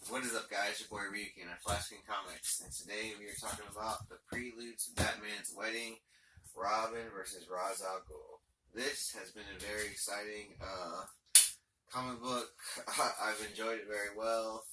What is up, guys? Your boy Ryuki and Flashkin Comics, and today we are talking about the Prelude to Batman's Wedding, Robin versus Ra's al Ghul. This has been a very exciting comic book. I've enjoyed it very well.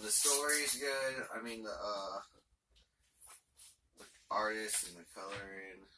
The story is good. I mean, the artist and the coloring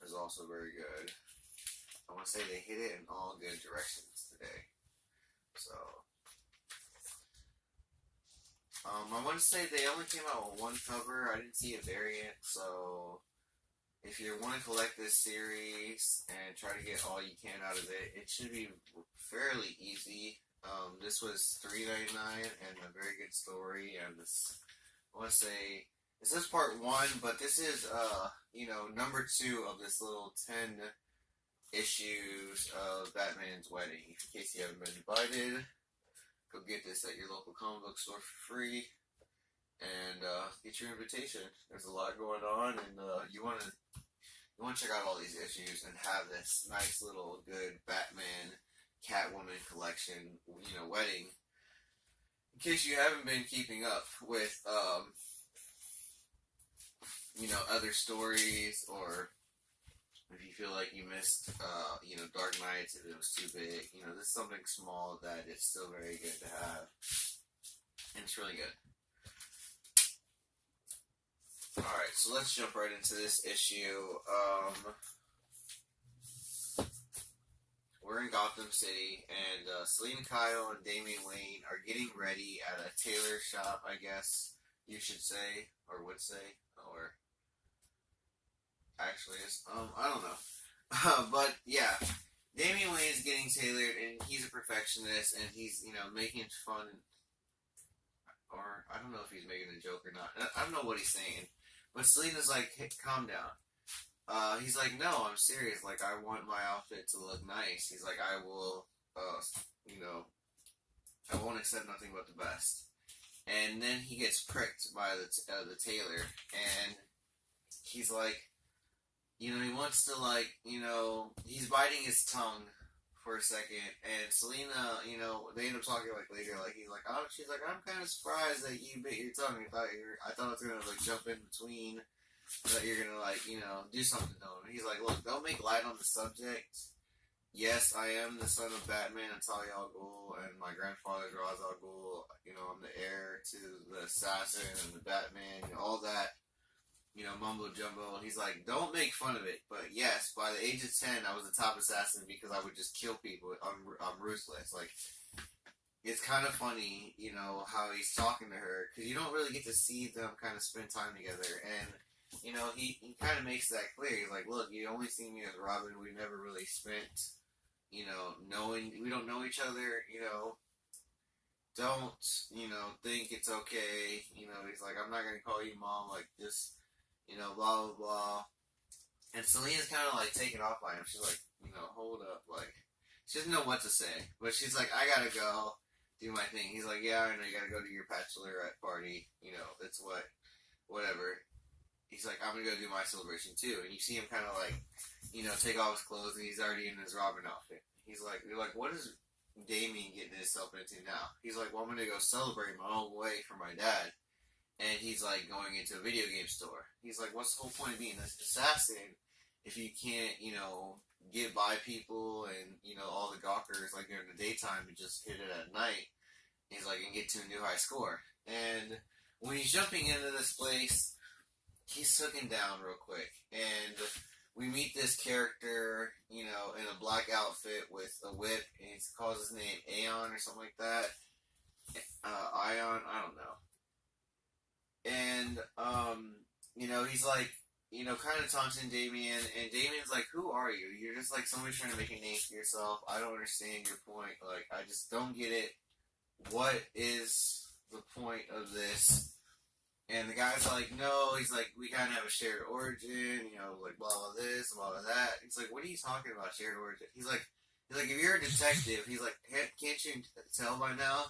is also very good. I want to say they hit it in all good directions today. So, I want to say they only came out with one cover. I didn't see a variant, so if you want to collect this series and try to get all you can out of it, it should be fairly easy. This was $3.99 and a very good story. And this, I want to say, this is part 1, but this is number 2 of this little 10 issues of Batman's Wedding. In case you haven't been invited, go get this at your local comic book store for free and get your invitation. There's a lot going on, and you want to check out all these issues and have this nice little good Batman Catwoman collection, wedding. In case you haven't been keeping up with other stories, or if you feel like you missed, Dark Knights, if it was too big, this is something small that is still very good to have. And it's really good. Alright, so let's jump right into this issue. We're in Gotham City, and Selina Kyle and Damian Wayne are getting ready at a tailor shop, I guess you should say, or would say, or actually is. I don't know. But yeah, Damian Wayne is getting tailored, and he's a perfectionist, and he's, making fun, or I don't know if he's making a joke or not. I don't know what he's saying. But Selina's like, hey, calm down. He's like, no, I'm serious. Like, I want my outfit to look nice. He's like, I will, I won't accept nothing but the best. And then he gets pricked by the tailor, and he's like, he wants to, he's biting his tongue for a second, and Selina, they end up talking, later, she's like, I'm kind of surprised that you bit your tongue. I thought it was gonna, jump in between, that you're gonna, do something to him. And he's like, look, don't make light on the subject. Yes, I am the son of Batman and Talia al Ghul, and my grandfather's Ra's al Ghul. I'm the heir to the assassin and the Batman, all that, mumbo jumbo. He's like, don't make fun of it. But yes, by the age of 10, I was the top assassin because I would just kill people. I'm ruthless. It's kind of funny, how he's talking to her, because you don't really get to see them kind of spend time together. And, he kind of makes that clear. He's like, look, you only see me as Robin. We never really spent, we don't know each other, don't, think it's okay. He's like, I'm not going to call you mom, just, blah, blah, blah. And Selina's kind of, taken off by him. She's like, hold up, she doesn't know what to say. But she's like, I gotta go do my thing. He's like, yeah, I know, you gotta go to your bachelorette party. That's whatever. He's like, I'm gonna go do my celebration too. And you see him kind of, take off his clothes, and he's already in his Robin outfit. He's like, you're like, what is Damian getting himself into now? He's like, well, I'm gonna go celebrate my own way for my dad. And he's like going into a video game store. He's like, what's the whole point of being an assassin if you can't, get by people and, all the gawkers during the daytime and just hit it at night? He's like, and get to a new high score. And when he's jumping into this place, he's hooking down real quick. And we meet this character, in a black outfit with a whip, and he calls his name Aeon or something like that. Ion, I don't know. And, he's like, kind of taunting Damian, and Damian's like, who are you? You're just somebody trying to make a name for yourself. I don't understand your point. I just don't get it. What is the point of this? And the guy's like, no, he's like, we kind of have a shared origin, blah, blah, this, blah, blah, that. He's like, what are you talking about, shared origin? He's like, if you're a detective, he's like, can't you tell by now?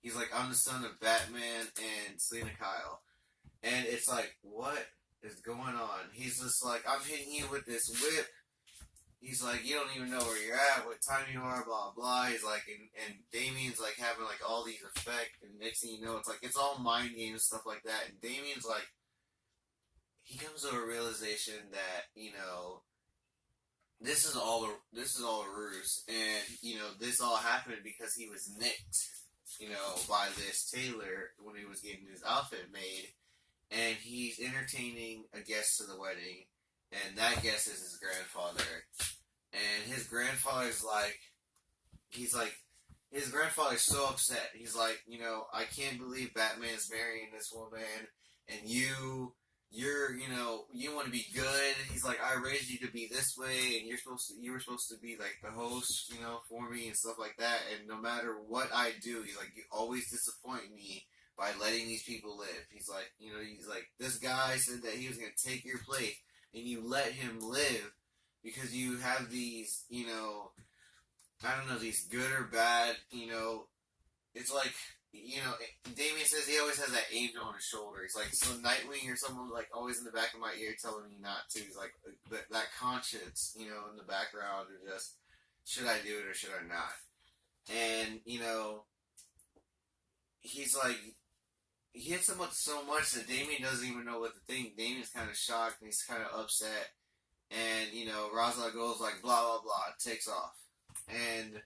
He's like, I'm the son of Batman and Selina Kyle. And it's like, what is going on? He's just like, I'm hitting you with this whip. he's like, you don't even know where you're at, what time you are, blah blah. He's like, and Damien's like having like all these effects, and next thing you know, it's like it's all mind games and stuff like that. And Damien's like, he comes to a realization that this is all a ruse, and this all happened because he was nicked, by this tailor when he was getting his outfit made, and he's entertaining a guest to the wedding, and that guest is his grandfather, and his grandfather's like, his grandfather's so upset. He's like, I can't believe Batman's marrying this woman, and you want to be good. He's like, I raised you to be this way, and you were supposed to be like the host, for me and stuff like that. And no matter what I do, he's like, you always disappoint me by letting these people live. He's like, this guy said that he was gonna take your place, and you let him live because you have these, I don't know, these good or bad, it's like. Damien says he always has that angel on his shoulder. He's like, so Nightwing or someone like always in the back of my ear telling me not to. He's like, that conscience, in the background, or just, should I do it or should I not? And, he's like, he hits him with so much that Damien doesn't even know what to think. Damien's kind of shocked and he's kind of upset. And, Ra's al Ghul's like, blah, blah, blah, takes off. And,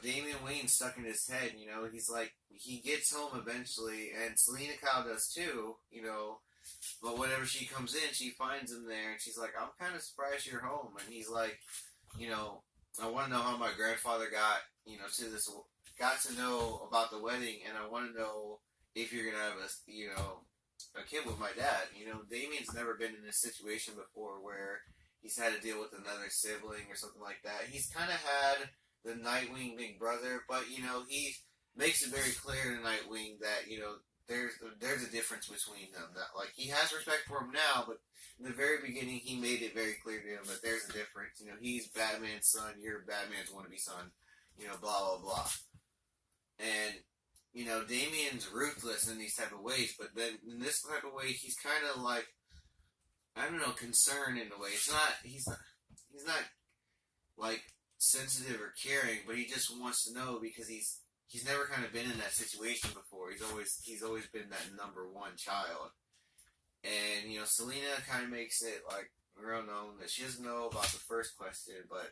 Damian Wayne's stuck in his head, he's like, he gets home eventually, and Selena Kyle does too, but whenever she comes in, she finds him there, and she's like, I'm kind of surprised you're home, and he's like, I want to know how my grandfather got, got to know about the wedding, and I want to know if you're going to have a kid with my dad. Damien's never been in this situation before where he's had to deal with another sibling or something like that. He's kind of had the Nightwing big brother, but he makes it very clear to Nightwing that there's a difference between them. That like he has respect for him now, but in the very beginning he made it very clear to him that there's a difference. He's Batman's son, you're Batman's wannabe son. Blah blah blah. And Damien's ruthless in these type of ways, but then in this type of way he's kind of like, I don't know, concerned in a way. He's not like sensitive or caring, but he just wants to know because he's never kind of been in that situation before. He's always been that number one child. And Selena kind of makes it like real known that she doesn't know about the first question, but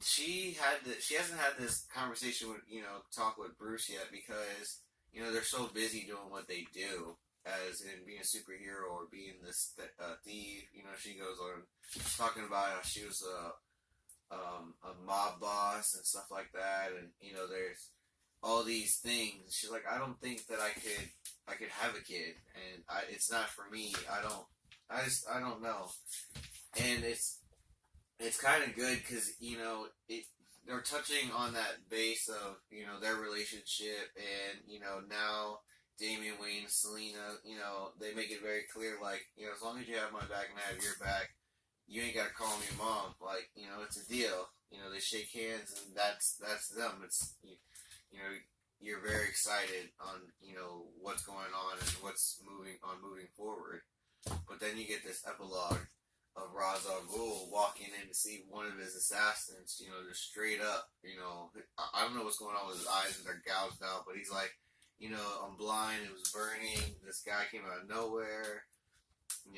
she hasn't had this conversation with talk with Bruce yet because they're so busy doing what they do, as in being a superhero or being this thief. She goes on talking about how she was a mob boss and stuff like that, and there's all these things. She's like, I don't think that I could have a kid, and it's not for me. I don't know, and it's kind of good because they're touching on that base of their relationship, and now Damian Wayne and Selena, they make it very clear, like, as long as you have my back and I have your back, you ain't gotta call me mom. Like, it's a deal. They shake hands, and that's them. It's you're very excited on what's going on and what's moving forward. But then you get this epilogue of Ra's al Ghul walking in to see one of his assassins. Just straight up. I don't know what's going on with his eyes, and they're gouged out. But he's like, I'm blind. It was burning. This guy came out of nowhere.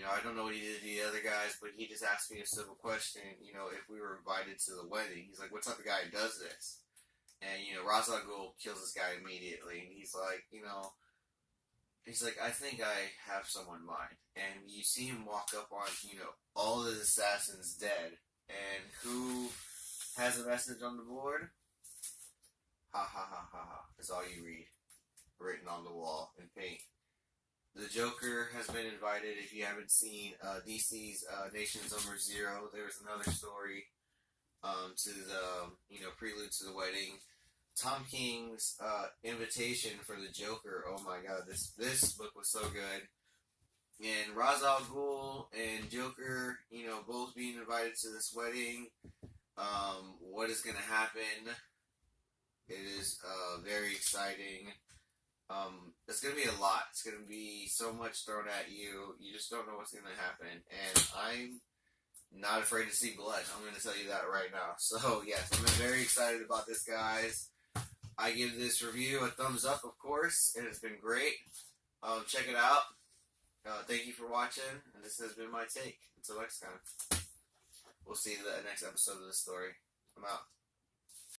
I don't know what he did to the other guys, but he just asked me a simple question, if we were invited to the wedding. He's like, what type of guy does this? And, Ra's al Ghul kills this guy immediately, and he's like, I think I have someone in mind. And you see him walk up on, all of his assassins dead, and who has a message on the board? Ha ha ha ha ha, is all you read, written on the wall in paint. The Joker has been invited. If you haven't seen DC's Nation's Number Zero, there was another story to the prelude to the wedding. Tom King's invitation for the Joker. Oh my God, this book was so good. And Ra's al Ghul and Joker, both being invited to this wedding. What is going to happen? It is very exciting. It's going to be a lot. It's going to be so much thrown at you. You just don't know what's going to happen. And I'm not afraid to see blood. I'm going to tell you that right now. So, yes, I'm very excited about this, guys. I give this review a thumbs up, of course. It has been great. Check it out. Thank you for watching, and this has been my take. Until next time. We'll see you in the next episode of this story. I'm out.